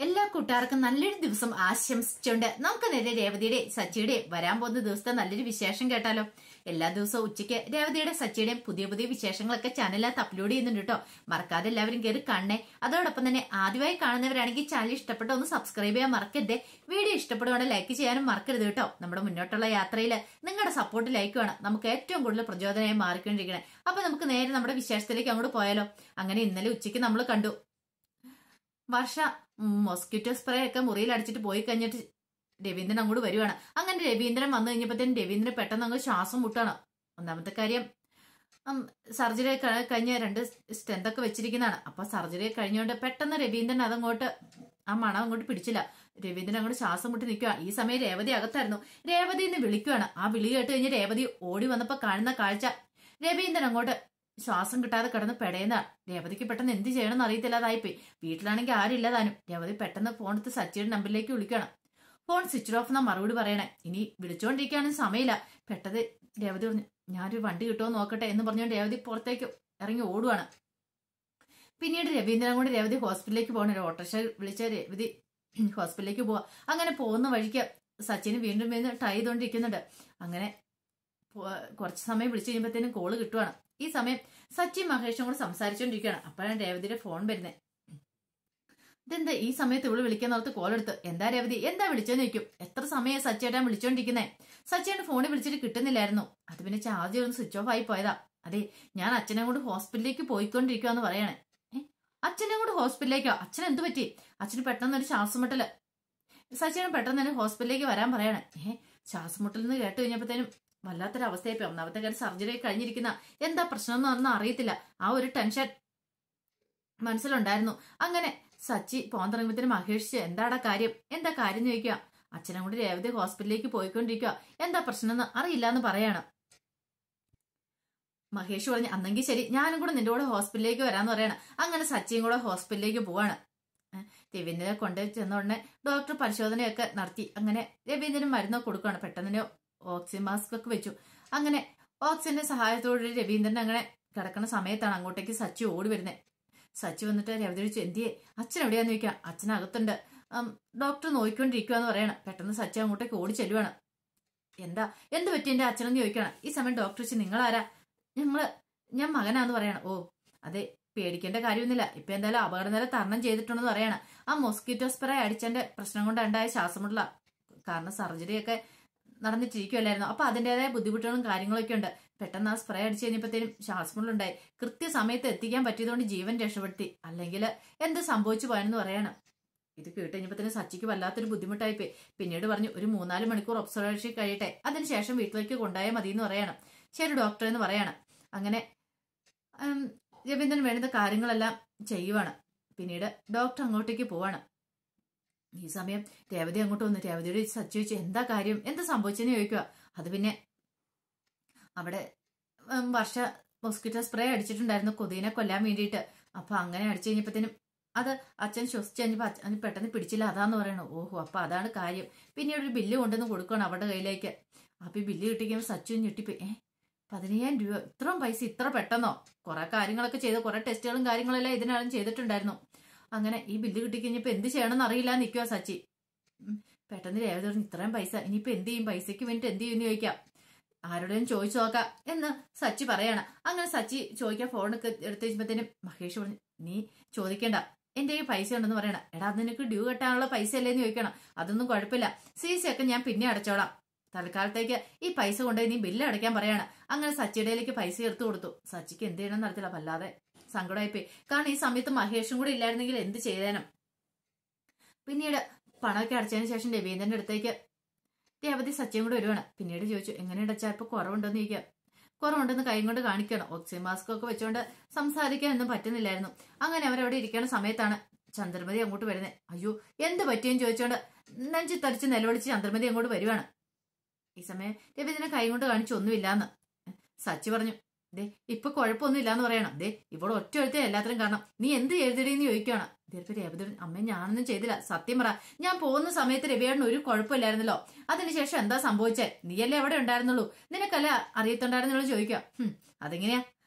എല്ലാ കൂട്ടുകാർക്കും നല്ലൊരു ദിവസം ആശംസിച്ചുകൊണ്ട് നമുക്ക് നേരെ രേവതിയുടെ സച്ചിയുടെ വരാൻ പോകുന്ന ദിവസത്തെ നല്ലൊരു വിശേഷം കേട്ടാലോ. എല്ലാ ദിവസവും ഉച്ചയ്ക്ക് രേവതിയുടെ സച്ചിയുടെയും പുതിയ പുതിയ വിശേഷങ്ങളൊക്കെ ചാനലിനകത്ത് അപ്ലോഡ് ചെയ്യുന്നുണ്ട് കേട്ടോ. മറക്കാതെ എല്ലാവരും കയറി കാണണേ. അതോടൊപ്പം തന്നെ ആദ്യമായി കാണുന്നവരാണെങ്കിൽ ചാനൽ ഇഷ്ടപ്പെട്ട ഒന്ന് സബ്സ്ക്രൈബ് ചെയ്യാൻ മറക്കരുത്. വീഡിയോ ഇഷ്ടപ്പെടുവാണെങ്കിൽ ലൈക്ക് ചെയ്യാനും മറക്കരുത് കേട്ടോ. നമ്മുടെ മുന്നോട്ടുള്ള യാത്രയിൽ നിങ്ങളുടെ സപ്പോർട്ട് ലൈക്കുമാണ് നമുക്ക് ഏറ്റവും കൂടുതൽ പ്രചോദനമായി മാറിക്കൊണ്ടിരിക്കണേ. അപ്പൊ നമുക്ക് നേരെ നമ്മുടെ വിശേഷത്തിലേക്ക് അങ്ങോട്ട് പോയാലോ. അങ്ങനെ ഇന്നലെ ഉച്ചയ്ക്ക് നമ്മൾ കണ്ടു വർഷ മോസ്കിറ്റോ സ്പ്രേ ഒക്കെ മുറിയിൽ അടിച്ചിട്ട് പോയി കഴിഞ്ഞിട്ട് രവീന്ദ്രൻ അങ്ങോട്ട് വരുവാണ്. അങ്ങനെ രവീന്ദ്രൻ വന്നു കഴിഞ്ഞപ്പോഴത്തേനും രവീന്ദ്രൻ പെട്ടെന്ന് അങ്ങ് ശ്വാസം മുട്ടാണ്. ഒന്നാമത്തെ കാര്യം സർജറി കഴിഞ്ഞ 2 സ്റ്റെന്തൊക്കെ വെച്ചിരിക്കുന്നതാണ്. അപ്പൊ സർജറി കഴിഞ്ഞുകൊണ്ട് പെട്ടെന്ന് രവീന്ദ്രൻ അതങ്ങോട്ട് ആ മണം അങ്ങോട്ട് പിടിച്ചില്ല. രവീന്ദ്രൻ അങ്ങോട്ട് ശ്വാസം മുട്ടി നിൽക്കുക. ഈ സമയം രേവതി അകത്തായിരുന്നു. രേവതി എന്ന് വിളിക്കുവാണ്. ആ വിളി കേട്ട് കഴിഞ്ഞ് രേവതി ഓടി വന്നപ്പോ കാണുന്ന കാഴ്ച രവീന്ദ്രൻ അങ്ങോട്ട് ശ്വാസം കിട്ടാതെ കിടന്ന് പെടയുന്ന. രേവതിക്ക് പെട്ടെന്ന് എന്ത് ചെയ്യണമെന്ന് അറിയത്തില്ലാതായിപ്പോയി. വീട്ടിലാണെങ്കിൽ ആരും ഇല്ലതാനും. രേവതി പെട്ടെന്ന് ഫോൺ എടുത്ത് സച്ചിയുടെ നമ്പറിലേക്ക് വിളിക്കണം. ഫോൺ സ്വിച്ച് ഓഫ് എന്നാ മറുപടി പറയണേ. ഇനി വിളിച്ചോണ്ടിരിക്കാനും സമയമില്ല. പെട്ടെന്ന് രേവതി പറഞ്ഞു, ഞാനൊരു വണ്ടി കിട്ടുമോ നോക്കട്ടെ എന്ന് പറഞ്ഞുകൊണ്ട് രേവതി പുറത്തേക്ക് ഇറങ്ങി ഓടുവാണ്. പിന്നീട് രവീന്ദ്രൻ കൊണ്ട് രേവതി ഹോസ്പിറ്റലിലേക്ക് പോകണം. ഒരു ഓട്ടോറിക്ഷ വിളിച്ച രേവതി ഹോസ്പിറ്റലിലേക്ക് പോവാ. അങ്ങനെ പോകുന്ന വഴിക്ക് സച്ചിന് വീണ്ടും വീണ്ടും ട്രൈ ചെയ്തോണ്ടിരിക്കുന്നുണ്ട്. അങ്ങനെ കുറച്ച് സമയം വിളിച്ചു കഴിയുമ്പോഴത്തേനും കോള് കിട്ടുവാണ്. ഈ സമയം സച്ചിൻ മഹേഷും കൂടെ സംസാരിച്ചോണ്ടിരിക്കുകയാണ്. അപ്പോഴാണ് രേവതിയുടെ ഫോൺ വരുന്നത്. ഇതെന്താ ഈ സമയത്ത് ഇവള് വിളിക്കാന്നോർത്ത് കോൾ എടുത്ത്, എന്താ രേവതി എന്താ വിളിച്ചെന്ന് ചോദിക്കും. എത്ര സമയം സച്ചിയേട്ടാൻ വിളിച്ചോണ്ടിരിക്കുന്നേ? സച്ചിയുടെ ഫോണിൽ വിളിച്ചിട്ട് കിട്ടുന്നില്ലായിരുന്നു. അത് പിന്നെ ചാർജ് ഒന്ന് സ്വിച്ച് ഓഫ് ആയി പോയതാ. അതെ, ഞാൻ അച്ഛനെ കൊണ്ട് ഹോസ്പിറ്റലിലേക്ക് പോയിക്കൊണ്ടിരിക്കുവാന്ന് പറയണേ. അച്ഛനെ കൊണ്ട് ഹോസ്പിറ്റലിലേക്കോ? അച്ഛൻ എന്ത് പറ്റി? അച്ഛന് പെട്ടെന്നൊരു ശ്വാസമുട്ടല്. സച്ചിന് പെട്ടെന്ന് തന്നെ ഹോസ്പിറ്റലിലേക്ക് വരാൻ പറയണേ. ശ്വാസമുട്ടൽ എന്ന് കേട്ട് കഴിഞ്ഞപ്പോഴത്തേനും വല്ലാത്തൊരവസ്ഥയായിപ്പോ. ഒന്നാമത്തെ കാര്യം സർജറി കഴിഞ്ഞിരിക്കുന്ന എന്താ പ്രശ്നം ഒന്നും അറിയത്തില്ല. ആ ഒരു ടെൻഷൻ മനസ്സിലുണ്ടായിരുന്നു. അങ്ങനെ സച്ചി പോകാൻ തുടങ്ങുമ്പോഴത്തേനും മഹേഷ് എന്താടാ കാര്യം എന്താ കാര്യം ചോദിക്കുക. അച്ഛനെ കൂടി രേവതി ഹോസ്പിറ്റലിലേക്ക് പോയിക്കൊണ്ടിരിക്കുക, എന്താ പ്രശ്നം എന്ന് അറിയില്ല എന്ന് പറയാണ്. മഹേഷ് പറഞ്ഞു, അന്നെങ്കിൽ ശരി ഞാനും കൂടെ നിന്റെ കൂടെ ഹോസ്പിറ്റലിലേക്ക് വരാന്ന് പറയണം. അങ്ങനെ സച്ചിയും കൂടെ ഹോസ്പിറ്റലിലേക്ക് പോവാണ്. രവീന്ദ്രനെ കൊണ്ട് ചെന്ന ഉടനെ ഡോക്ടർ പരിശോധനയൊക്കെ നടത്തി. അങ്ങനെ രവീന്ദ്രൻ മരുന്നൊക്കെ കൊടുക്കുകയാണ്. പെട്ടെന്ന് ഓക്സിജൻ മാസ്ക് ഒക്കെ വെച്ചു. അങ്ങനെ ഓക്സിജന്റെ സഹായത്തോടെ രവീന്ദ്രൻ അങ്ങനെ കിടക്കുന്ന സമയത്താണ് അങ്ങോട്ടേക്ക് സച്ചി ഓടി വരുന്നത്. സച്ചി വന്നിട്ട് രവതി ചോദിച്ചു, എന്തിയെ അച്ഛൻ എവിടെയാന്ന് ചോദിക്കാം. അച്ഛനകത്തുണ്ട്, ഡോക്ടർ നോക്കിക്കൊണ്ടിരിക്കുകയെന്ന് പറയണം. പെട്ടെന്ന് സച്ചി അങ്ങോട്ടേക്ക് ഓടി ചെല്ലുവാണ്. എന്ത് പറ്റി എന്റെ അച്ഛനെന്ന് ചോദിക്കണം. ഈ സമയം ഡോക്ടർ ചോദിച്ചു, നിങ്ങളാരാ? ഞാൻ മകനാന്ന് പറയണം. ഓ അതെ, പേടിക്കേണ്ട കാര്യമൊന്നുമില്ല. ഇപ്പൊ എന്തായാലും അപകടനില തരണം ചെയ്തിട്ടുണ്ടെന്ന് പറയണം. ആ മോസ്കിറ്റോ സ്പ്രേ അടിച്ചതിന്റെ പ്രശ്നം കൊണ്ടുണ്ടായ ശ്വാസമുട്ടല. കാരണം സർജറിയൊക്കെ നടന്നിട്ടിരിക്കുമല്ലായിരുന്നു. അപ്പൊ അതിന്റേതായ ബുദ്ധിമുട്ടുകളും കാര്യങ്ങളൊക്കെ ഉണ്ട്. പെട്ടെന്ന് ആ സ്പ്രേ അടിച്ചു കഴിഞ്ഞപ്പോഴത്തേനും ശ്വാസമുട്ടലുണ്ടായി. കൃത്യസമയത്ത് എത്തിക്കാൻ പറ്റിയതുകൊണ്ട് ജീവൻ രക്ഷപ്പെടുത്തി. അല്ലെങ്കിൽ എന്ത് സംഭവിച്ചു പോയെന്ന് പറയണം. ഇത് കേട്ട് കഴിഞ്ഞപ്പോഴത്തേനും സച്ചിക്ക് വല്ലാത്തൊരു ബുദ്ധിമുട്ടായിപ്പോയി. പിന്നീട് പറഞ്ഞു, ഒരു 3-4 മണിക്കൂർ ഒബ്സർവേഷൻ കഴിയട്ടെ, അതിനുശേഷം വീട്ടിലേക്ക് കൊണ്ടുപോയാൽ മതി എന്ന് പറയണം. ശരി ഡോക്ടർ എന്ന് പറയണം. അങ്ങനെ രവീന്ദ്രൻ വേണ്ടുന്ന കാര്യങ്ങളെല്ലാം ചെയ്യുവാണ്. പിന്നീട് ഡോക്ടർ അങ്ങോട്ടേക്ക് പോവാണ്. ഈ സമയം രേവതി അങ്ങോട്ട് വന്നു. രേവതിയോട് സച്ചി ചോദിച്ചു, എന്താ കാര്യം എന്താ സംഭവിച്ചെന്ന് ചോദിക്കുക. അത് പിന്നെ അവിടെ വർഷ മോസ്കിറ്റോ സ്പ്രേ അടിച്ചിട്ടുണ്ടായിരുന്നു കൊതുകിനെ കൊല്ലാൻ വേണ്ടിയിട്ട്. അപ്പൊ അങ്ങനെ അടിച്ചു കഴിഞ്ഞപ്പോഴത്തേനും അത് അച്ഛൻ ശ്വസിച്ച് കഴിഞ്ഞപ്പോ അച്ഛൻ പെട്ടെന്ന് പിടിച്ചില്ല, അതാന്ന് പറയണു. ഓഹോ, അപ്പൊ അതാണ് കാര്യം. പിന്നീട് ഒരു ബില്ല് കൊണ്ടുവന്ന് കൊടുക്കണം അവരുടെ കയ്യിലേക്ക്. അപ്പൊ ഈ ബില്ല് കിട്ടിക്കുമ്പോൾ സച്ചു ഞെട്ടിപ്പോയി. 15,000 രൂപ, ഇത്രയും പൈസ ഇത്ര പെട്ടെന്നോ? കുറെ കാര്യങ്ങളൊക്കെ ചെയ്ത് കുറെ ടെസ്റ്റുകളും കാര്യങ്ങളെല്ലാം ഇതിനാളും ചെയ്തിട്ടുണ്ടായിരുന്നു. അങ്ങനെ ഈ ബില്ല് കിട്ടിക്കഴിഞ്ഞപ്പോ എന്ത് ചെയ്യണമെന്ന് അറിയില്ല നിൽക്കുക സച്ചി. പെട്ടെന്ന് രേവതി പറഞ്ഞു, ഇത്രയും പൈസ ഇനിയിപ്പോ എന്ത് ചെയ്യും, പൈസക്ക് വേണ്ടിട്ട് എന്ത് ചെയ്യുമെന്ന് ചോദിക്കാം. ആരോടും ചോദിച്ചു നോക്കാം എന്ന് സച്ചി പറയണം. അങ്ങനെ സച്ചി ചോദിക്കാൻ ഫോണൊക്കെ എടുത്തു വെച്ചപ്പോഴത്തേനും മഹേഷ് പറഞ്ഞു, നീ ചോദിക്കണ്ട, എന്റെ ഈ പൈസ ഉണ്ടെന്ന് പറയണം. എടാ അത് നിനക്ക് ഡ്യൂ കെട്ടാനുള്ള പൈസ അല്ലേന്ന് ചോദിക്കണം. അതൊന്നും കുഴപ്പമില്ല, CC ഒക്കെ ഞാൻ പിന്നെ അടച്ചോളാം. തൽക്കാലത്തേക്ക് ഈ പൈസ കൊണ്ടുപോയി നീ ബില്ല് അടയ്ക്കാൻ പറയാണ്. അങ്ങനെ സച്ചിയുടെയിലേക്ക് പൈസ എടുത്തു കൊടുത്തു. സച്ചിക്ക് എന്ത് ചെയ്യണമെന്ന് അറിയത്തില്ല, വല്ലാതെ സങ്കടമായിപ്പോയി. കാരണം ഈ സമയത്ത് മഹേഷും കൂടെ ഇല്ലായിരുന്നെങ്കിൽ എന്ത് ചെയ്തേനും. പിന്നീട് പണമൊക്കെ അടച്ചതിന് ശേഷം രവീന്ദ്രന്റെ അടുത്തേക്ക് രേവതി സച്ചിയും കൂടെ വരുവാണ്. പിന്നീട് ചോദിച്ചു, എങ്ങനെയുണ്ട് അച്ഛാ, ഇപ്പൊ കുറവുണ്ടോന്ന് ചോദിക്കുക. കുറവുണ്ടെന്ന് കൈ കൊണ്ട് കാണിക്കണം. ഓക്സിജൻ മാസ്ക് ഒക്കെ വെച്ചുകൊണ്ട് സംസാരിക്കാനൊന്നും പറ്റുന്നില്ലായിരുന്നു. അങ്ങനെ അവരവിടെ ഇരിക്കുന്ന സമയത്താണ് ചന്ദ്രമതി അങ്ങോട്ട് വരുന്നത്. അയ്യോ എന്ത് പറ്റിയെന്ന് ചോദിച്ചോണ്ട് നെഞ്ചി തരിച്ച് നിലവിളിച്ച് ചന്ദ്രമതി അങ്ങോട്ട് വരുവാണ്. ഈ സമയം രവീന്ദ്രനെ കൈ കൊണ്ട് കാണിച്ചു ഒന്നുമില്ലാന്ന്. സച്ചി പറഞ്ഞു, ദേ ഇപ്പൊ കുഴപ്പമൊന്നും ഇല്ലാന്ന് പറയണം. ദേ ഇവിടെ ഒറ്റ എഴുത്തേ എല്ലാത്തിനും കാരണം, നീ എന്ത് എഴുതിടീന്ന് ചോദിക്കുകയാണ്. ഇതിപ്പോ രേവതി, അമ്മ ഞാനൊന്നും ചെയ്തില്ല, സത്യം പറ. ഞാൻ പോകുന്ന സമയത്ത് രവിയേട്ടന് ഒരു കുഴപ്പമില്ലായിരുന്നല്ലോ. അതിനുശേഷം എന്താ സംഭവിച്ചേ? നീയല്ലേ എവിടെ ഉണ്ടായിരുന്നുള്ളൂ, നിനക്കല്ല അറിയത്തുണ്ടായിരുന്നുള്ളൂ ചോദിക്കുക. അതെങ്ങനെയാ?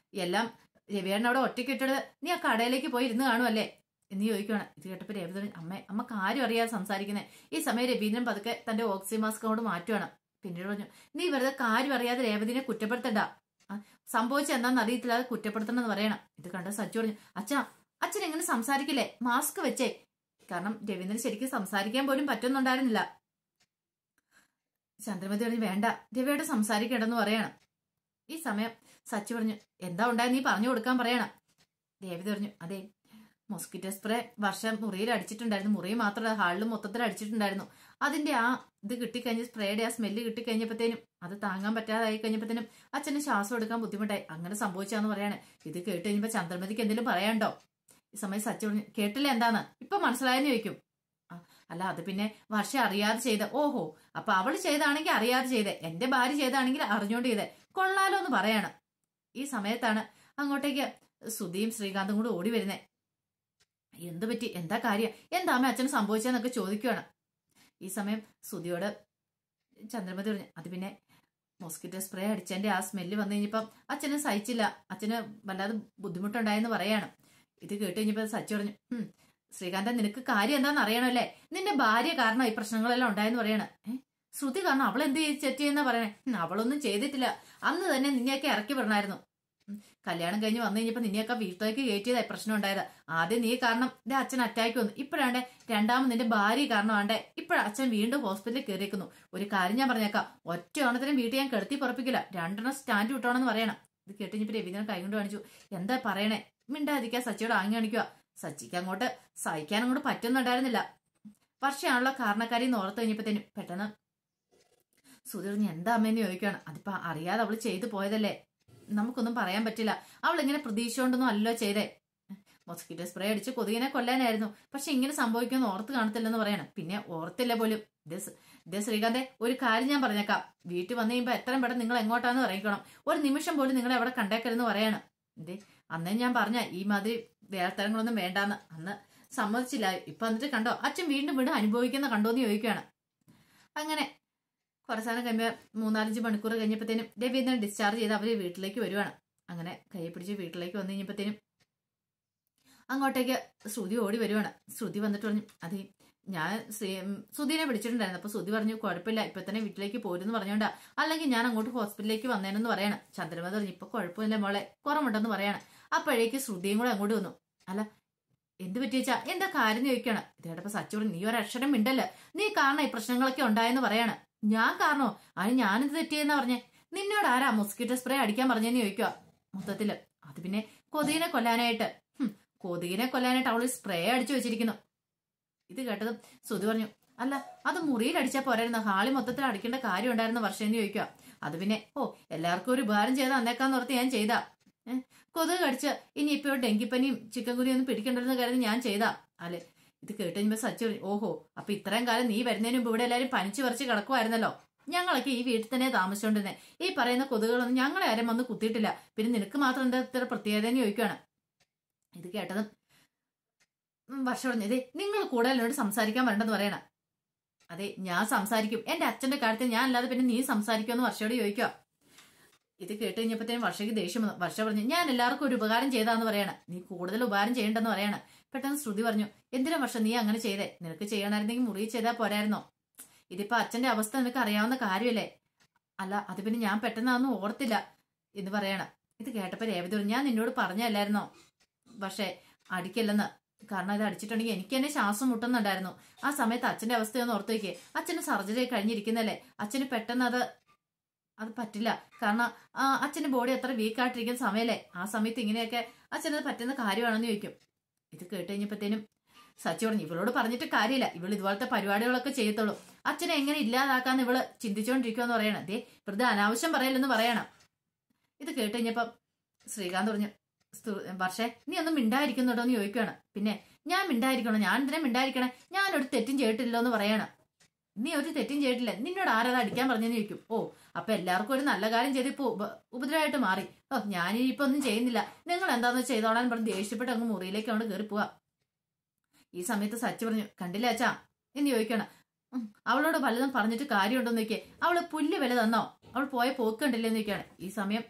എല്ലാം രവിയേട്ടൻ അവിടെ ഒറ്റയ്ക്ക് ഇട്ടത് നീ ആ കടയിലേക്ക് പോയി ഇരുന്ന് കാണുമല്ലേ? എന്ന് ചോദിക്കുവാണ്. ഇത് കേട്ടപ്പോൾ രേവതി പറഞ്ഞു, അമ്മ കാര്യം അറിയാതെ സംസാരിക്കുന്നത്. ഈ സമയം രവീന്ദ്രൻ പതുക്കെ തന്റെ ഓക്സിജൻ മാസ്ക് കൊണ്ട് മാറ്റുവാണ്. പിന്നീട് പറഞ്ഞു, നീ വെറുതെ കാര്യം അറിയാതെ രേവതിനെ കുറ്റപ്പെടുത്തണ്ട. സംഭവിച്ച എന്താണെന്ന് അറിയത്തില്ല, അത് കുറ്റപ്പെടുത്തണമെന്ന് പറയണം. ഇത് കണ്ട സച്ചു പറഞ്ഞു, അച്ഛൻ എങ്ങനെ സംസാരിക്കില്ലേ, മാസ്ക് വെച്ചേ. കാരണം രവീന്ദ്രൻ ശരിക്കും സംസാരിക്കാൻ പോലും പറ്റുന്നുണ്ടായിരുന്നില്ല. ചന്ദ്രമതി പറഞ്ഞു, വേണ്ട, രവിയോട് സംസാരിക്കേണ്ടെന്ന് പറയണം. ഈ സമയം സച്ചു പറഞ്ഞു, എന്താ ഉണ്ടായി നീ പറഞ്ഞു കൊടുക്കാൻ പറയണം. രേവതി പറഞ്ഞു, അതെ, മോസ്കിറ്റോ സ്പ്രേ വർഷം മുറിയിൽ അടിച്ചിട്ടുണ്ടായിരുന്നു. മുറി മാത്രമല്ല, ഹാളിലും മൊത്തത്തിൽ അടിച്ചിട്ടുണ്ടായിരുന്നു. അതിന്റെ ആ ഇത് കിട്ടിക്കഴിഞ്ഞ് സ്പ്രേയുടെ ആ സ്മെല്ല് കിട്ടിക്കഴിഞ്ഞപ്പോഴത്തേനും അത് താങ്ങാൻ പറ്റാതായി കഴിഞ്ഞപ്പോഴത്തേനും അച്ഛന് ശ്വാസം എടുക്കാൻ ബുദ്ധിമുട്ടായി. അങ്ങനെ സംഭവിച്ചാന്ന് പറയാണ്. ഇത് കേട്ട് കഴിഞ്ഞപ്പോ ചന്ദ്രമതിക്ക് എന്തെങ്കിലും പറയാണ്ടോ? ഈ സമയം സച്ചു പറഞ്ഞു, കേട്ടില്ല എന്താന്ന് ഇപ്പൊ മനസ്സിലായെന്ന് ചോദിക്കും. അല്ല, അത് പിന്നെ വർഷ അറിയാതെ ചെയ്ത. ഓഹോ, അപ്പൊ അവള് ചെയ്താണെങ്കിൽ അറിയാതെ ചെയ്തേ, എന്റെ ഭാര്യ ചെയ്താണെങ്കിൽ അറിഞ്ഞോണ്ട് ചെയ്തേ, കൊള്ളാലോ എന്ന് പറയാണ്. ഈ സമയത്താണ് അങ്ങോട്ടേക്ക് സുധിയും ശ്രീകാന്തും കൂടെ ഓടി വരുന്നേ. എന്തു പറ്റി, എന്താ കാര്യം, എന്താ അമ്മ അച്ഛന് സംഭവിച്ചെന്നൊക്കെ ചോദിക്കുവാണ്. ഈ സമയം സുധിയോട് ചന്ദ്രമതി പറഞ്ഞു, അത് പിന്നെ മോസ്കിറ്റോ സ്പ്രേ അടിച്ചതിന്റെ ആ സ്മെല്ല് വന്നു കഴിഞ്ഞപ്പം അച്ഛന് സഹിച്ചില്ല, അച്ഛന് വല്ലാതെ ബുദ്ധിമുട്ടുണ്ടായെന്ന് പറയാണ്. ഇത് കേട്ട് കഴിഞ്ഞപ്പോ സച്ചു പറഞ്ഞു, ശ്രീകാന്തൻ, നിനക്ക് കാര്യം എന്താണെന്ന് അറിയണമല്ലേ, നിന്റെ ഭാര്യ കാരണം ഈ പ്രശ്നങ്ങളെല്ലാം ഉണ്ടായെന്ന് പറയാണ്. ശ്രുതി കാരണം അവൾ എന്ത് തെറ്റിയെന്നാ പറയണേ. അവളൊന്നും ചെയ്തിട്ടില്ല, അന്ന് തന്നെ നിന്നെയൊക്കെ ഇറക്കി വിടണമായിരുന്നു. കല്യാണം കഴിഞ്ഞ് വന്നു കഴിഞ്ഞപ്പോ നിന്നെയൊക്കെ വീട്ടിലേക്ക് കയറ്റിയതായി പ്രശ്നം ഉണ്ടായത്. ആദ്യം നീ കാരണം എന്റെ അച്ഛൻ അറ്റാക്ക് വന്നു, ഇപ്പോഴാണ്ടെ രണ്ടാമത് നിന്റെ ഭാര്യ കാരണമാണ്ടേ ഇപ്പോഴ അച്ഛൻ വീണ്ടും ഹോസ്പിറ്റലിൽ കയറിയേക്കുന്നു. ഒരു കാര്യം ഞാൻ പറഞ്ഞേക്കാം, ഒറ്റ ഓണത്തിനും വീട്ടിൽ ഞാൻ കിടത്തി പുറപ്പിക്കില്ല, 2 സ്റ്റാൻഡ് വിട്ടോണെന്ന് പറയണം. ഇത് കേട്ടിഞ്ഞപ്പോ രവീന്ദ്രൻ കൈകൊണ്ട് കാണിച്ചു, എന്താ പറയണേ, മിണ്ടാതിരിക്കാൻ സച്ചിയോട് ആങ്ങി കാണിക്കുക. സച്ചിക്ക് അങ്ങോട്ട് സഹിക്കാൻ അങ്ങോട്ട് പറ്റുന്നുണ്ടായിരുന്നില്ല. വർഷയാണല്ലോ കാരണക്കാരി എന്ന് ഓർത്ത് കഴിഞ്ഞപ്പോഴത്തേനും പെട്ടെന്ന് സുധീർ എന്താ അമ്മയെന്ന് ചോദിക്കുകയാണ്. അതിപ്പോ അറിയാതെ അവള് ചെയ്തു പോയതല്ലേ, നമുക്കൊന്നും പറയാൻ പറ്റില്ല. അവൾ ഇങ്ങനെ പ്രതീക്ഷിച്ചുകൊണ്ടൊന്നും അല്ലോ ചെയ്തേ. മോസ്കിറ്റോ സ്പ്രേ അടിച്ച് കൊതുകിനെ കൊല്ലാനായിരുന്നു, പക്ഷെ ഇങ്ങനെ സംഭവിക്കുമെന്ന് ഓർത്ത് കാണത്തില്ലെന്ന് പറയണം. പിന്നെ ഓർത്തില്ല പോലും. ഇതേ ശ്രീകാന്തെ, ഒരു കാര്യം ഞാൻ പറഞ്ഞേക്കാം, വീട്ടിൽ വന്നു കഴിയുമ്പോ എത്രയും പെട്ടെന്ന് നിങ്ങൾ എങ്ങോട്ടാന്ന് അറിയിക്കണം. ഒരു നിമിഷം പോലും നിങ്ങൾ എവിടെ കണ്ടേക്കരുതെന്ന് പറയണം. അന്നേ ഞാൻ പറഞ്ഞ ഈ മാതിരി വേർത്തരങ്ങളൊന്നും വേണ്ടാന്ന്. അന്ന് സമ്മതിച്ചില്ല, ഇപ്പൊ എന്നിട്ട് കണ്ടോ അച്ഛൻ വീണ്ടും അനുഭവിക്കുന്ന കണ്ടോന്ന് ചോദിക്കുകയാണ്. അങ്ങനെ കുറച്ചാനം കഴിയുമ്പോൾ 3-4 മണിക്കൂർ കഴിഞ്ഞപ്പോഴത്തേനും രവീന്ദ്രൻ ഡിസ്ചാർജ് ചെയ്ത് അവര് വീട്ടിലേക്ക് വരുവാണ്. അങ്ങനെ കൈ പിടിച്ച് വീട്ടിലേക്ക് വന്നു കഴിഞ്ഞപ്പോഴത്തേനും അങ്ങോട്ടേക്ക് ശ്രുതി ഓടി വരുവാണ്. ശ്രുതി വന്നിട്ട് പറഞ്ഞു, അതെ ഞാൻ ശ്രുതിനെ വിളിച്ചിട്ടുണ്ടായിരുന്നു. അപ്പൊ ശ്രുതി പറഞ്ഞു, കുഴപ്പമില്ല, ഇപ്പൊ തന്നെ വീട്ടിലേക്ക് പോരുന്ന് പറഞ്ഞോണ്ടാ, അല്ലെങ്കിൽ ഞാൻ അങ്ങോട്ട് ഹോസ്പിറ്റലിലേക്ക് വന്നേനെന്ന് പറയണം. ചന്ദ്രമതി പറഞ്ഞു, ഇപ്പൊ കുഴപ്പമില്ല മോളെ, കുറവുണ്ടെന്ന് പറയണം. അപ്പോഴേക്ക് ശ്രുതിയും കൂടെ അങ്ങോട്ട് വന്നു. അല്ല എന്ത് പറ്റിയച്ചാ, എന്താ കാര്യം ചോദിക്കണം. ഇതേടപ്പോ സച്ചു പറഞ്ഞു, നീ ഒരക്ഷരം മിണ്ടല്ല, നീ കാരണം ഈ പ്രശ്നങ്ങളൊക്കെ ഉണ്ടായെന്ന് പറയാണ്. ഞാൻ കാരണോ? അതിന് ഞാനെന്ത് തെറ്റിയെന്നാ പറഞ്ഞേ? നിന്നോട് ആരാ മോസ്കിറ്റോ സ്പ്രേ അടിക്കാൻ പറഞ്ഞെന്ന് ചോദിക്കുക. മൊത്തത്തില് അത് പിന്നെ കൊതുകിനെ കൊല്ലാനായിട്ട് അവള് സ്പ്രേ അടിച്ചു വെച്ചിരിക്കുന്നു. ഇത് കേട്ടതും സുധി പറഞ്ഞു, അല്ല അത് മുറിയിൽ അടിച്ചാൽ പോരായിരുന്നു, ഹാളി മൊത്തത്തിൽ അടിക്കേണ്ട കാര്യം ഉണ്ടായിരുന്ന വർഷേന്ന് ചോദിക്കുക. അത് പിന്നെ എല്ലാവർക്കും ഒരു ഉപകാരം ചെയ്താ അന്നേക്കാന്ന് ഓർത്ത് ഞാൻ ചെയ്താ. കൊതുക് കടിച്ച് ഇനി ഇപ്പൊ ഡെങ്കിപ്പനിയും ചിക്കൻ കുനിയും ഒന്നും പിടിക്കണ്ടെന്ന് കരുതി ഞാൻ ചെയ്താ അല്ലെ. ഇത് കേട്ട് കഴിയുമ്പോ സച്ചു പറഞ്ഞു, ഓഹോ, അപ്പൊ ഇത്രയും കാലം നീ വരുന്നതിന് മുമ്പ് ഇവിടെ എല്ലാരും പനിച്ചു പറിച്ച് കിടക്കുമായിരുന്നല്ലോ. ഞങ്ങളൊക്കെ ഈ വീട്ടിൽ തന്നെ താമസിച്ചോണ്ടിരുന്നേ, ഈ പറയുന്ന കൊതുകുകളൊന്നും ഞങ്ങളെ ആരും വന്ന് കുത്തിയിട്ടില്ല, പിന്നെ നിനക്ക് മാത്രം എന്താ ഇത്ര പ്രത്യേകത എന്ന് ചോദിക്കുകയാണ്. ഇത് കേട്ടതും വർഷം പറഞ്ഞു, ഇതേ നിങ്ങൾ കൂടുതൽ എന്നോട് സംസാരിക്കാൻ വരണ്ടെന്ന് പറയണം. അതെ ഞാൻ സംസാരിക്കും, എന്റെ അച്ഛന്റെ കാര്യത്തിൽ ഞാൻ അല്ലാതെ പിന്നെ നീ സംസാരിക്കുമെന്ന് വർഷയോട് ചോദിക്കുക. ഇത് കേട്ട് കഴിഞ്ഞപ്പോഴത്തേനും വർഷയ്ക്ക് ദേഷ്യം വന്നു. വർഷ പറഞ്ഞു, ഞാൻ എല്ലാവർക്കും ഒരു ഉപകാരം ചെയ്താന്ന് പറയണം, നീ കൂടുതൽ ഉപകാരം ചെയ്യണ്ടെന്ന് പറയണം. പെട്ടെന്ന് ശ്രുതി പറഞ്ഞു, എന്തിനാ വർഷം നീ അങ്ങനെ ചെയ്തേ, നിനക്ക് ചെയ്യണമായിരുന്നെങ്കിൽ മുറിയിൽ ചെയ്താൽ പോരായിരുന്നോ? ഇതിപ്പോ അച്ഛന്റെ അവസ്ഥ നിനക്ക് അറിയാവുന്ന കാര്യമല്ലേ. അല്ല അത് പിന്നെ ഞാൻ പെട്ടെന്ന് അതൊന്നും ഓർത്തില്ല എന്ന് പറയണം. ഇത് കേട്ടപ്പോ രേവതി പറഞ്ഞു, ഞാൻ നിന്നോട് പറഞ്ഞല്ലായിരുന്നോ പക്ഷെ അടിക്കല്ലെന്ന്, കാരണം ഇത് അടിച്ചിട്ടുണ്ടെങ്കിൽ എനിക്ക് തന്നെ ശ്വാസം മുട്ടുന്നുണ്ടായിരുന്നു. ആ സമയത്ത് അച്ഛന്റെ അവസ്ഥയൊന്ന് ഓർത്ത് വയ്ക്കേ, അച്ഛന് സർജറി കഴിഞ്ഞിരിക്കുന്നല്ലേ, അച്ഛന് പെട്ടെന്ന് അത് പറ്റില്ല, കാരണം അച്ഛന്റെ ബോഡി അത്ര വീക്കായിട്ടിരിക്കുന്ന സമയല്ലേ, ആ സമയത്ത് ഇങ്ങനെയൊക്കെ അച്ഛനത് പറ്റുന്ന കാര്യമാണെന്ന് ചോദിക്കും. ഇത് കേട്ട് കഴിഞ്ഞപ്പോഴത്തേനും സച്ചി പറഞ്ഞു, ഇവളോട് പറഞ്ഞിട്ട് കാര്യമില്ല, ഇവൾ ഇതുപോലത്തെ പരിപാടികളൊക്കെ ചെയ്യത്തുള്ളൂ, അച്ഛനെ എങ്ങനെ ഇല്ലാതാക്കാന്ന് ഇവള് ചിന്തിച്ചുകൊണ്ടിരിക്കുമെന്ന് പറയണം. ദേ വെറുതെ അനാവശ്യം പറയലെന്ന് പറയണം. ഇത് കേട്ട് കഴിഞ്ഞപ്പം ശ്രീകാന്ത് പറഞ്ഞു, വർഷേ നീ ഒന്നും മിണ്ടായിരിക്കുന്നുണ്ടോ എന്ന് ചോദിക്കുകയാണ്. പിന്നെ ഞാൻ മിണ്ടായിരിക്കണോ, ഞാൻ എന്തിനാ മിണ്ടായിരിക്കണേ, ഞാനൊരു തെറ്റും ചെയ്തിട്ടില്ലോ എന്ന് പറയണം. നീ ഒരു തെറ്റും ചെയ്തിട്ടില്ല, നിന്നോട് ആരത് അടിക്കാൻ പറഞ്ഞെന്ന് ചോദിക്കും. അപ്പൊ എല്ലാവർക്കും ഒരു നല്ല കാര്യം ചെയ്ത് ഇപ്പൊ ഉപദ്രവമായിട്ട് മാറി. ഞാനിപ്പോ ഒന്നും ചെയ്യുന്നില്ല, നിങ്ങൾ എന്താന്ന് ചെയ്തോളാൻ പറഞ്ഞ് ദേഷ്യപ്പെട്ട് അങ്ങ് മുറിയിലേക്ക് അങ്ങോട്ട് കയറി പോവാ. ഈ സമയത്ത് സച്ചി പറഞ്ഞു, കണ്ടില്ല അച്ഛാ എന്ന് ചോദിക്കണം. അവളോട് വല്ലതും പറഞ്ഞിട്ട് കാര്യമുണ്ടോന്ന് ചോദിക്കേ, അവള് പുല്ല് വില തന്നോ, അവൾ പോയ പോക്ക് കണ്ടില്ലെന്ന് ചോദിക്കുകയാണ്. ഈ സമയം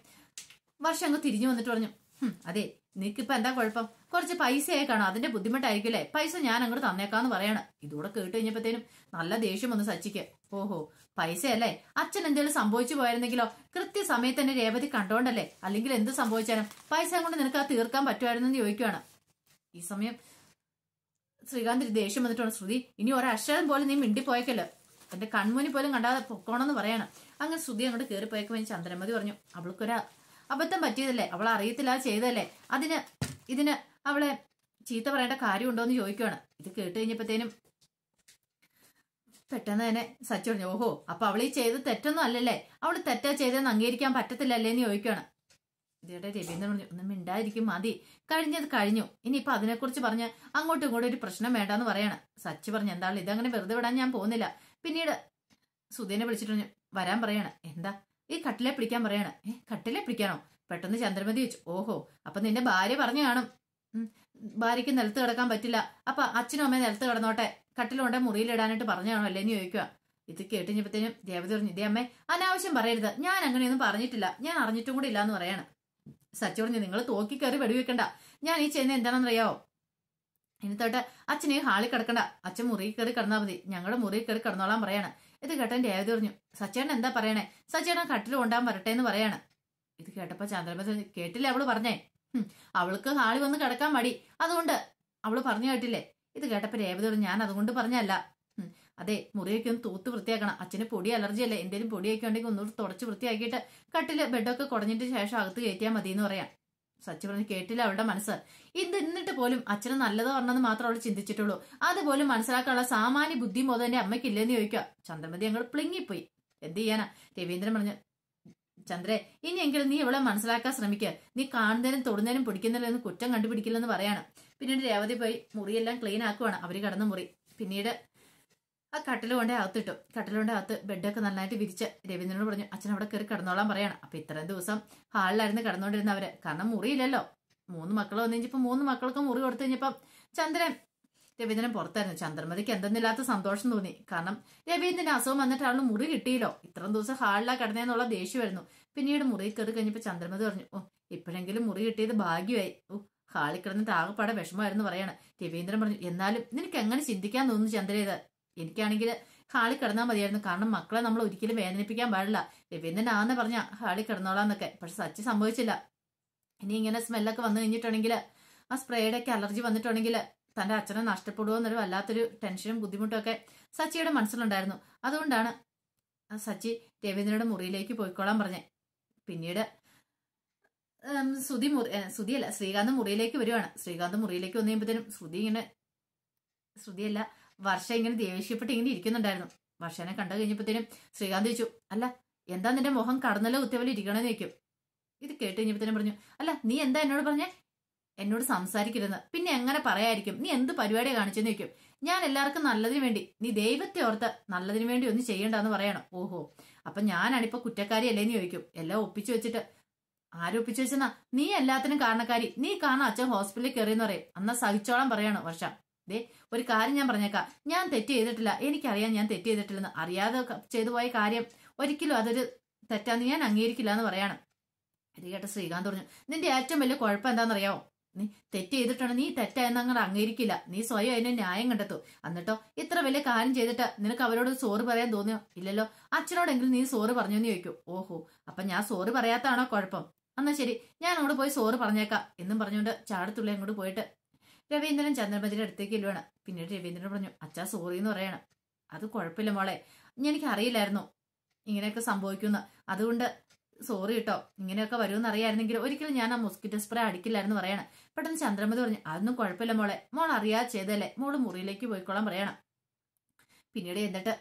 വർഷം അങ്ങ് തിരിഞ്ഞു വന്നിട്ട് പറഞ്ഞു, അതെ നിനക്കിപ്പോ എന്താ കുഴപ്പം? കുറച്ച് പൈസയായി കാണും, അതിന്റെ ബുദ്ധിമുട്ടായിരിക്കില്ലേ, പൈസ ഞാൻ അങ്ങോട്ട് തന്നേക്കാന്ന് പറയാണ്. ഇതൂടെ കേട്ട് കഴിഞ്ഞപ്പോഴത്തേനും നല്ല ദേഷ്യം വന്നു സച്ചിക്ക്. ഓഹോ, പൈസയല്ലേ? അച്ഛൻ എന്തെങ്കിലും സംഭവിച്ചു പോയിരുന്നെങ്കിലോ? കൃത്യസമയത്ത് തന്നെ രേവതി കണ്ടോണ്ടല്ലേ, അല്ലെങ്കിൽ എന്ത് സംഭവിച്ചാലും പൈസ കൊണ്ട് നിനക്ക് അത് തീർക്കാൻ പറ്റുമായിരുന്നെന്ന് ചോദിക്കുവാണ്. ഈ സമയം ശ്രീകാന്ത് ദേഷ്യം വന്നിട്ടാണ്, ശ്രുതി ഇനി ഒരക്ഷരം പോലും നീ മിണ്ടിപ്പോയേക്കല്ലോ, എന്റെ കൺമുനി പോലും കണ്ടാതെ പൊക്കോണെന്ന് പറയാണ്. അങ്ങനെ ശ്രുതി അങ്ങോട്ട് കയറിപ്പോയപ്പോ ചന്ദ്രമതി പറഞ്ഞു, അവൾക്കൊരു അബദ്ധം പറ്റിയതല്ലേ, അവൾ അറിയത്തില്ല ചെയ്തതല്ലേ, ഇതിന് അവളെ ചീത്ത പറയേണ്ട കാര്യമുണ്ടോ എന്ന് ചോദിക്കുവാണ്. ഇത് കേട്ട് കഴിഞ്ഞപ്പോഴത്തേനും പെട്ടെന്ന് തന്നെ സച്ചി പറഞ്ഞു, ഓഹോ, അപ്പൊ അവൾ ഈ ചെയ്ത് തെറ്റൊന്നും അല്ലല്ലേ, അവൾ തെറ്റാ ചെയ്തെന്ന് അംഗീകരിക്കാൻ പറ്റത്തില്ലല്ലേ എന്ന് ചോദിക്കുവാണ്. ഇതിടെ രവീന്ദ്രൻ പറഞ്ഞു, ഒന്നും മിണ്ടായിരിക്കും, മതി, കഴിഞ്ഞത് കഴിഞ്ഞു, ഇനിയിപ്പൊ അതിനെക്കുറിച്ച് പറഞ്ഞ് അങ്ങോട്ടും ഇങ്ങോട്ടും ഒരു പ്രശ്നം വേണ്ടെന്ന് പറയാണ്. സച്ചി പറഞ്ഞു, എന്താണ് ഇതങ്ങനെ വെറുതെ വിടാൻ ഞാൻ പോകുന്നില്ല. പിന്നീട് സുധീനെ വിളിച്ചിട്ട് വരാൻ പറയാണ്. എന്താ? ഈ കട്ടിലെ പിടിക്കാൻ പറയാണ്. കട്ടിലെ പിടിക്കാനോ? പെട്ടെന്ന് ചന്ദ്രമതി വെച്ചു, ഓഹോ, അപ്പൊ നിന്റെ ഭാര്യ പറഞ്ഞു കാണും ഭാര്യയ്ക്ക് നിലത്ത് കിടക്കാൻ പറ്റില്ല, അപ്പൊ അച്ഛനും അമ്മയും നിലത്ത് കിടന്നോട്ടെ, കട്ടിലുണ്ടെ മുറിയിലിടാനായിട്ട് പറഞ്ഞാണോ അല്ലേന്ന് ചോദിക്കുക. ഇത് കേട്ടുകഴിഞ്ഞപ്പോഴത്തേനും ദേവത പറഞ്ഞു, ഇതേ അമ്മേ അനാവശ്യം പറയരുത്, ഞാൻ അങ്ങനെയൊന്നും പറഞ്ഞിട്ടില്ല, ഞാൻ അറിഞ്ഞിട്ടും കൂടി ഇല്ലാന്ന് പറയാണ്. സച്ചി പറഞ്ഞു, നിങ്ങൾ തോക്കി കയറി വെടിവെക്കണ്ട, ഞാൻ ഈ ചെയ്യുന്നത് എന്താണെന്ന് അറിയാവോ? ഇനി തൊട്ട് അച്ഛൻ ഈ ഹാളിൽ കിടക്കണ്ട, അച്ഛൻ മുറിയിൽ കയറി കിടന്നാൽ മതി, ഞങ്ങളുടെ മുറിയിൽ കയറി കിടന്നോളാൻ പറയാണ്. ഇത് കേട്ടൻ രേവതി പറഞ്ഞു, സച്ചേട്ടൻ എന്താ പറയണേ? സച്ചേട്ടൻ കട്ടിൽ കൊണ്ടാൻ വരട്ടെ എന്ന് പറയാണ്. ഇത് കേട്ടപ്പോ ചന്ദ്രമതി കേട്ടില്ലേ അവള് പറഞ്ഞേ, അവൾക്ക് ഹാളി വന്ന് കിടക്കാൻ മടി, അതുകൊണ്ട് അവള് പറഞ്ഞു കേട്ടില്ലേ. ഇത് കേട്ടപ്പോ രേവതി പറഞ്ഞു, ഞാൻ അതുകൊണ്ട് പറഞ്ഞല്ല, അതെ മുറിയൊക്കെ ഒന്ന് തൂത്ത് വൃത്തിയാക്കണം, അച്ഛന് പൊടി അലർജി അല്ലേ, എന്തെങ്കിലും പൊടിയൊക്കെ ഉണ്ടെങ്കിൽ ഒന്നുകൂടി തുടച്ച് വൃത്തിയാക്കിയിട്ട് കട്ടില് ബെഡൊക്കെ കുടഞ്ഞിട്ട് ശേഷം അകത്ത് കയറ്റിയാൽ മതി എന്ന് പറയാം. സച്ചി പറഞ്ഞു, കേട്ടില്ല അവളുടെ മനസ്സ്, എന്നിട്ട് പോലും അച്ഛന് നല്ലത് പറഞ്ഞെന്ന് മാത്രം അവൾ ചിന്തിച്ചിട്ടുള്ളൂ, അതുപോലും മനസ്സിലാക്കാനുള്ള സാമാന്യ ബുദ്ധി ബോധം എന്റെ അമ്മയ്ക്കില്ലെന്ന് ചോദിക്കുക. ചന്ദ്രമതി അങ്ങോട്ട് പ്ലിങ്ങിപ്പോയി. എന്ത് ചെയ്യാനാ? രവീന്ദ്രൻ പറഞ്ഞു, ചന്ദ്രേ ഇനിയെങ്കിലും നീ ഇവളെ മനസ്സിലാക്കാൻ ശ്രമിക്കുക, നീ കാണുന്നതിനും തൊടുന്നതിനും പിടിക്കുന്നതിനും കുറ്റം കണ്ടുപിടിക്കില്ലെന്ന് പറയാണ്. പിന്നീട് രേവതി പോയി മുറിയെല്ലാം ക്ലീൻ ആക്കുവാണ്. അവര് കടന്ന മുറി പിന്നീട് ആ കട്ടില് കൊണ്ടേ അകത്തിട്ടു. കട്ടിലുകൊണ്ടേ അകത്ത് ബെഡൊക്കെ നന്നായിട്ട് വിരിച്ച് രവീന്ദ്രനോട് പറഞ്ഞു, അച്ഛൻ അവിടെ കയറി കിടന്നോളാൻ പറയാണ്. അപ്പൊ ഇത്രയും ദിവസം ഹാളിലായിരുന്നു കിടന്നുകൊണ്ടിരുന്ന അവര്, കാരണം മുറിയില്ലല്ലോ. 3 മക്കൾ വന്നു കഴിഞ്ഞപ്പോ 3 മക്കൾക്കും മുറി കൊടുത്തു കഴിഞ്ഞപ്പം രവീന്ദ്രൻ പുറത്തായിരുന്നു. ചന്ദ്രമതിക്ക് എന്തെന്നില്ലാത്ത സന്തോഷം തോന്നി, കാരണം രവീന്ദ്രന്റെ അസുഖം വന്നിട്ട് അവള് മുറി കിട്ടിയില്ലോ, ഇത്രയും ദിവസം ഹാളിലാ കിടന്നേന്നുള്ള ദേഷ്യമായിരുന്നു. പിന്നീട് മുറി കയറി കഴിഞ്ഞപ്പോ ചന്ദ്രമതി പറഞ്ഞു, ഓ ഇപ്പോഴെങ്കിലും മുറി കിട്ടിയത് ഭാഗ്യമായി, ഹാളിൽ കിടന്നിട്ട് ആകെപ്പാടെ വിഷമമായിരുന്നു പറയാണ്. രവീന്ദ്രൻ പറഞ്ഞു, എന്നാലും നിനക്ക് എങ്ങനെ ചിന്തിക്കാൻ തോന്നുന്നു ചന്ദ്രേത്? എനിക്കാണെങ്കിൽ ഹാളിൽ കിടന്നാൽ മതിയായിരുന്നു, കാരണം മക്കളെ നമ്മൾ ഒരിക്കലും വേദനിപ്പിക്കാൻ പാടില്ല. രവീന്ദ്രൻ ആന്ന് പറഞ്ഞ ഹാളിൽ കിടന്നോളാന്നൊക്കെ, പക്ഷെ സച്ചി സംഭവിച്ചില്ല. ഇനി ഇങ്ങനെ സ്മെല്ലൊക്കെ വന്നു കഴിഞ്ഞിട്ടുണ്ടെങ്കിൽ, ആ സ്പ്രേയുടെ ഒക്കെ അലർജി വന്നിട്ടുണ്ടെങ്കിൽ തന്റെ അച്ഛനെ നഷ്ടപ്പെടുമോ എന്നൊരു വല്ലാത്തൊരു ടെൻഷനും ബുദ്ധിമുട്ടും ഒക്കെ സച്ചിയുടെ മനസ്സിലുണ്ടായിരുന്നു. അതുകൊണ്ടാണ് രവീന്ദ്രയുടെ മുറിയിലേക്ക് പോയിക്കോളാൻ പറഞ്ഞേ. പിന്നീട് ശ്രുതിയല്ല ശ്രീകാന്ത് മുറിയിലേക്ക് വരുവാണ്. ശ്രീകാന്ത് മുറിയിലേക്ക് വന്നു കഴിയുമ്പോഴത്തേനും ശ്രുതിയല്ല വർഷ ഇങ്ങനെ ദേഷ്യപ്പെട്ട് ഇങ്ങനെ ഇരിക്കുന്നുണ്ടായിരുന്നു. വർഷനെ കണ്ടു കഴിഞ്ഞപ്പോഴത്തേനും ശ്രീകാന്ത് ചോദിച്ചു, അല്ല എന്താ നിന്റെ മുഖം കടന്നല്ലോ കുത്തിയപോലെ ഇരിക്കണമെന്ന് ചോദിക്കും. ഇത് കേട്ട് കഴിഞ്ഞപ്പോഴത്തേനും പറഞ്ഞു, അല്ല നീ എന്താ എന്നോട് പറഞ്ഞേ? എന്നോട് സംസാരിക്കരുതെന്ന്. പിന്നെ എങ്ങനെ പറയായിരിക്കും? നീ എന്ത് പരിപാടിയെ കാണിച്ചെന്ന് ചോദിക്കും. ഞാൻ എല്ലാവർക്കും നല്ലതിന് വേണ്ടി, നീ ദൈവത്തെ ഓർത്ത് നല്ലതിന് വേണ്ടി ഒന്നും ചെയ്യണ്ടെന്ന് പറയണം. ഓഹോ, അപ്പൊ ഞാനാണിപ്പോ കുറ്റക്കാരി അല്ലേന്ന് ചോദിക്കും. എല്ലാം ഒപ്പിച്ചു വെച്ചിട്ട്, ആരും ഒപ്പിച്ചു വെച്ചെന്നാ? നീ എല്ലാത്തിനും കാരണക്കാരി, നീ കാരണം അച്ഛൻ ഹോസ്പിറ്റലിൽ കയറിയെന്ന് പറയും. അന്നാ സഹിച്ചോളാൻ പറയണോ വർഷ? ഒരു കാര്യം ഞാൻ പറഞ്ഞേക്കാം, ഞാൻ തെറ്റ് ചെയ്തിട്ടില്ല, എനിക്കറിയാം ഞാൻ തെറ്റ് ചെയ്തിട്ടില്ലെന്ന്. അറിയാതെ ചെയ്തു പോയ കാര്യം ഒരിക്കലും അതൊരു തെറ്റാന്ന് ഞാൻ അംഗീകരിക്കില്ല എന്ന് പറയാണ്. ഇത് കേട്ട ശ്രീകാന്ത് പറഞ്ഞു, നിന്റെ ഏറ്റവും വലിയ കുഴപ്പം എന്താണെന്നറിയാവോ? നീ തെറ്റ് ചെയ്തിട്ടാണ്, നീ തെറ്റായെന്ന് അങ്ങനെ അംഗീകരിക്കില്ല, നീ സ്വയം അതിന്റെ ന്യായം കണ്ടെത്തു. എന്നിട്ടോ ഇത്ര വലിയ കാര്യം ചെയ്തിട്ട് നിനക്ക് അവരോട് സോറി പറയാൻ തോന്നിയോ? ഇല്ലല്ലോ. അച്ഛനോടെങ്കിലും നീ സോറി പറഞ്ഞു എന്ന് ചോദിക്കൂ. ഓഹോ, അപ്പൊ ഞാൻ സോറി പറയാത്താണോ കുഴപ്പം? എന്നാ ശരി, ഞാൻ അങ്ങോട്ട് പോയി സോറി പറഞ്ഞേക്കാം എന്നും പറഞ്ഞുകൊണ്ട് ചാടത്തുള്ളി അങ്ങോട്ട് പോയിട്ട് രവീന്ദ്രൻ ചന്ദ്രമതിയുടെ അടുത്തേക്ക് ഇല്ലുവാണ്. പിന്നീട് രവീന്ദ്രൻ പറഞ്ഞു, അച്ഛാ സോറി എന്ന് പറയണം. അത് കുഴപ്പമില്ല മോളെ, എനിക്ക് അറിയില്ലായിരുന്നു ഇങ്ങനെയൊക്കെ സംഭവിക്കുന്നു, അതുകൊണ്ട് സോറി കേട്ടോ, ഇങ്ങനെയൊക്കെ വരുമെന്ന് അറിയായിരുന്നെങ്കിൽ ഒരിക്കലും ഞാൻ ആ മൊസ്കിറ്റോ സ്പ്രേ അടിക്കില്ലായിരുന്നു പറയണം. പെട്ടെന്ന് ചന്ദ്രമതി പറഞ്ഞു, അതൊന്നും കുഴപ്പമില്ല മോളെ, മോൾ അറിയാതെ ചെയ്തല്ലേ, മോള് മുറിയിലേക്ക് പോയിക്കോളാൻ പറയണം. പിന്നീട് എന്നിട്ട്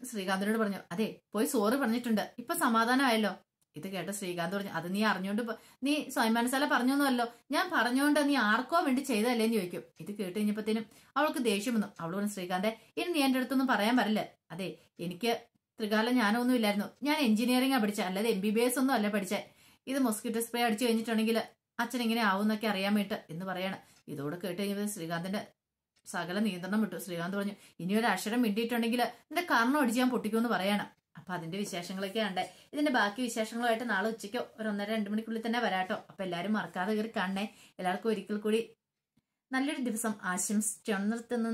ശ്രീകാന്തിനോട് പറഞ്ഞു, അതെ പോയി സോറി പറഞ്ഞിട്ടുണ്ട്, ഇപ്പൊ സമാധാനമായല്ലോ. ഇത് കേട്ട ശ്രീകാന്ത് പറഞ്ഞു, അത് നീ അറിഞ്ഞോണ്ട് നീ സ്വയം മനസ്സാല പറഞ്ഞൊന്നുമല്ലോ, ഞാൻ പറഞ്ഞോണ്ട് നീ ആർക്കോ വേണ്ടി ചെയ്തല്ലേന്ന് ചോദിക്കും. ഇത് കേട്ട് കഴിഞ്ഞപ്പോഴത്തേനും അവൾക്ക് ദേഷ്യം വന്നു. അവള് പറഞ്ഞു, ശ്രീകാന്തെ ഇനി നീ എന്റെ അടുത്തൊന്നും പറയാൻ പറ്റില്ല. അതെ എനിക്ക് ത്രികാലം ഞാനൊന്നും ഇല്ലായിരുന്നു, ഞാൻ എഞ്ചിനീയറിംഗാ പഠിച്ച, അല്ലാതെ MBBS ഒന്നും അല്ല പഠിച്ചേ. ഇത് മൊസ്കിറ്റോ സ്പ്രേ അടിച്ചു കഴിഞ്ഞിട്ടുണ്ടെങ്കിൽ അച്ഛൻ ഇങ്ങനെ ആവുന്നൊക്കെ അറിയാൻ വേണ്ടിട്ട് എന്ന് പറയാണ്. ഇതോടെ കേട്ട് കഴിഞ്ഞപ്പോൾ ശ്രീകാന്തിന്റെ സകല നിയന്ത്രണം വിട്ടു. ശ്രീകാന്ത് പറഞ്ഞു, ഇനി ഒരു അക്ഷരം മിണ്ടിയിട്ടുണ്ടെങ്കിൽ നിന്റെ കർണം അടിച്ച് ഞാൻ പൊട്ടിക്കുമെന്ന് പറയണം. അപ്പൊ അതിന്റെ വിശേഷങ്ങളൊക്കെ ഉണ്ട്. ഇതിന്റെ ബാക്കി വിശേഷങ്ങളുമായിട്ട് നാളെ ഉച്ചയ്ക്കോ ഒരു 1:30-2 മണിക്കുള്ളിൽ തന്നെ വരാട്ടോ. അപ്പൊ എല്ലാരും മറക്കാതെ കയറി കാണണേ. എല്ലാവർക്കും ഒരിക്കൽ കൂടി നല്ലൊരു ദിവസം ആശംസിച്ചു നിർത്തുന്ന